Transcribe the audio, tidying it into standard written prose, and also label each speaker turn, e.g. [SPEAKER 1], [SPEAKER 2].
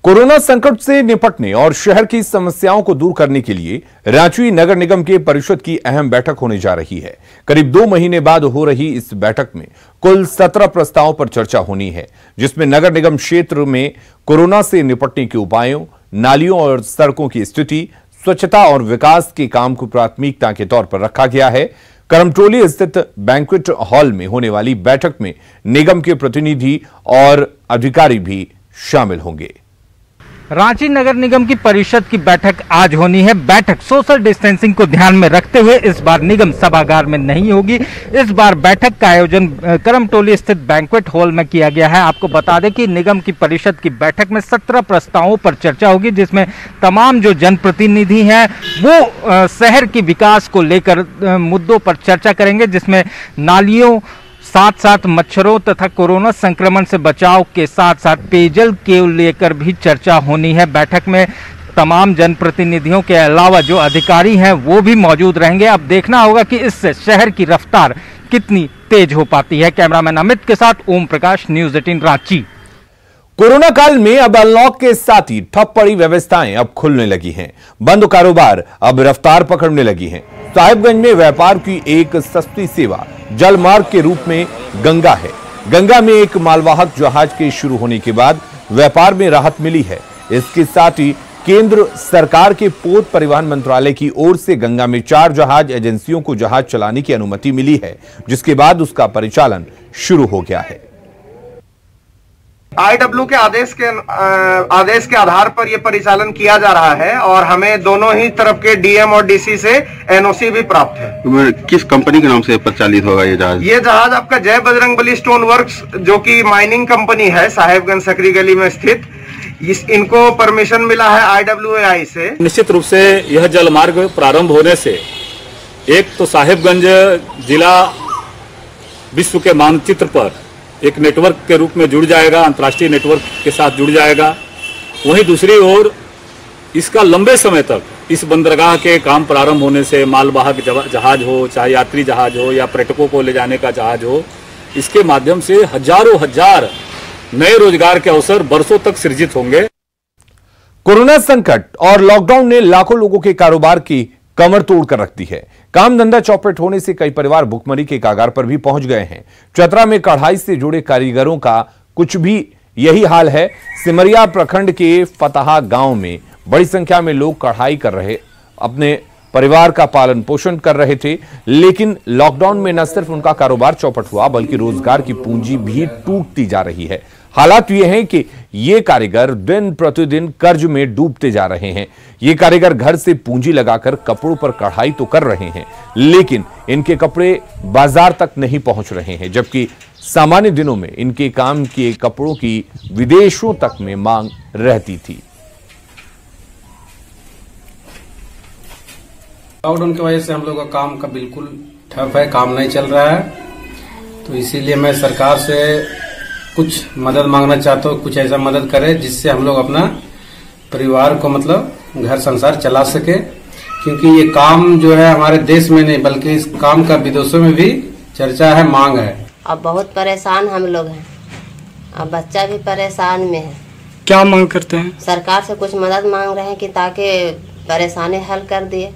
[SPEAKER 1] Corona संकट से निपटने और शहर की समस्याओं को दूर करने के लिए रांची नगर निगम के परिषद की अहम बैठक होने जा रही है। करीब 2 महीने बाद हो रही इस बैठक में कुल 17 प्रस्तावों पर चर्चा होनी है, जिसमें नगर निगम क्षेत्र में कोरोना से निपटने के उपायों, नालियों और सड़कों की स्थिति, स्वच्छता और विकास के काम को प्राथमिकता के तौर पर रखा गया है। करमटोली स्थित बैंक्वेट हॉल में होने वाली बैठक में निगम के प्रतिनिधि और अधिकारी भी शामिल होंगे।
[SPEAKER 2] रांची नगर निगम की परिषद की बैठक आज होनी है। बैठक सोशल डिस्टेंसिंग को ध्यान में रखते हुए इस बार निगम सभागार में नहीं होगी। इस बार बैठक का आयोजन करमटोली स्थित बैंक्वेट हॉल में किया गया है। आपको बता दें कि निगम की परिषद की बैठक में 17 प्रस्तावों पर चर्चा होगी, जिसमें तमाम जो जनप्रतिनिधि हैं वो शहर के विकास को लेकर मुद्दों पर चर्चा करेंगे, जिसमें नालियों साथ साथ मच्छरों तथा कोरोना संक्रमण से बचाव के साथ साथ पेयजल के लेकर भी चर्चा होनी है। बैठक में तमाम जनप्रतिनिधियों के अलावा जो अधिकारी हैं वो भी मौजूद रहेंगे। अब देखना होगा कि इससे शहर की रफ्तार कितनी तेज हो पाती है। कैमरामैन अमित के साथ ओम प्रकाश, न्यूज़ 18 रांची।
[SPEAKER 1] कोरोना काल में अब अनलॉक के साथ ही ठप पड़ी व्यवस्थाएं अब खुलने लगी हैं। बंद कारोबार अब रफ्तार पकड़ने लगी हैं। साहिबगंज में व्यापार की एक सस्ती सेवा जल मार्ग के रूप में गंगा है। गंगा में एक मालवाहक जहाज के शुरू होने के बाद व्यापार में राहत मिली है। इसके साथ ही केंद्र सरकार के पोत परिवहन मंत्रालय की ओर से गंगा में 4 जहाज एजेंसियों को जहाज चलाने की अनुमति मिली है, जिसके बाद उसका परिचालन शुरू हो गया है।
[SPEAKER 3] IW के आदेश के आधार पर यह परिचालन किया जा रहा है और हमें दोनों ही तरफ के DM और DC से NOC भी प्राप्त है।
[SPEAKER 4] तो किस कंपनी के नाम से परिचालित होगा ये जहाज?
[SPEAKER 3] ये जहाज आपका जय बजरंगबली स्टोन वर्क्स, जो कि माइनिंग कंपनी है साहेबगंज सकरी गली में स्थित, इनको परमिशन मिला है IWAI से।
[SPEAKER 5] निश्चित रूप से यह जल मार्ग प्रारंभ होने से एक तो साहेबगंज जिला विश्व के मानचित्र पर एक नेटवर्क के रूप में जुड़ जाएगा, अंतर्राष्ट्रीय नेटवर्क के साथ जुड़ जाएगा। वहीं दूसरी ओर इसका लंबे समय तक इस बंदरगाह के काम प्रारंभ होने से मालवाहक जहाज हो, चाहे यात्री जहाज हो या पर्यटकों को ले जाने का जहाज हो, इसके माध्यम से हजारों हजार नए रोजगार के अवसर बरसों तक सृजित होंगे।
[SPEAKER 1] कोरोना संकट और लॉकडाउन ने लाखों लोगों के कारोबार की कमर तोड़ कर रख दी है। काम धंधा चौपट होने से कई परिवार भुखमरी के कागार पर भी पहुंच गए हैं। चतरा में कढ़ाई से जुड़े कारीगरों का कुछ भी यही हाल है। सिमरिया प्रखंड के फतहा गांव में बड़ी संख्या में लोग कढ़ाई कर रहे अपने परिवार का पालन पोषण कर रहे थे, लेकिन लॉकडाउन में न सिर्फ उनका कारोबार चौपट हुआ बल्कि रोजगार की पूंजी भी टूटती जा रही है। हालात ये हैं कि ये कारीगर दिन प्रतिदिन कर्ज में डूबते जा रहे हैं। ये कारीगर घर से पूंजी लगाकर कपड़ों पर कढ़ाई तो कर रहे हैं, लेकिन इनके कपड़े बाजार तक नहीं पहुंच रहे हैं, जबकि सामान्य दिनों में इनके काम के कपड़ों की विदेशों तक में मांग रहती थी।
[SPEAKER 6] लॉकडाउन की वजह से हम लोग का काम का बिल्कुल ठप है, काम नहीं चल रहा है। तो इसीलिए मैं सरकार से कुछ मदद मांगना चाहता हूँ, कुछ ऐसा मदद करे जिससे हम लोग अपना परिवार को मतलब घर संसार चला सके, क्योंकि ये काम जो है हमारे देश में नहीं बल्कि इस काम का विदेशों में भी चर्चा है, मांग है।
[SPEAKER 7] अब बहुत परेशान हम लोग हैं, अब बच्चा भी परेशान में है।
[SPEAKER 8] क्या मांग करते हैं?
[SPEAKER 7] सरकार से कुछ मदद मांग रहे हैं कि ताकि परेशानी हल कर दिए।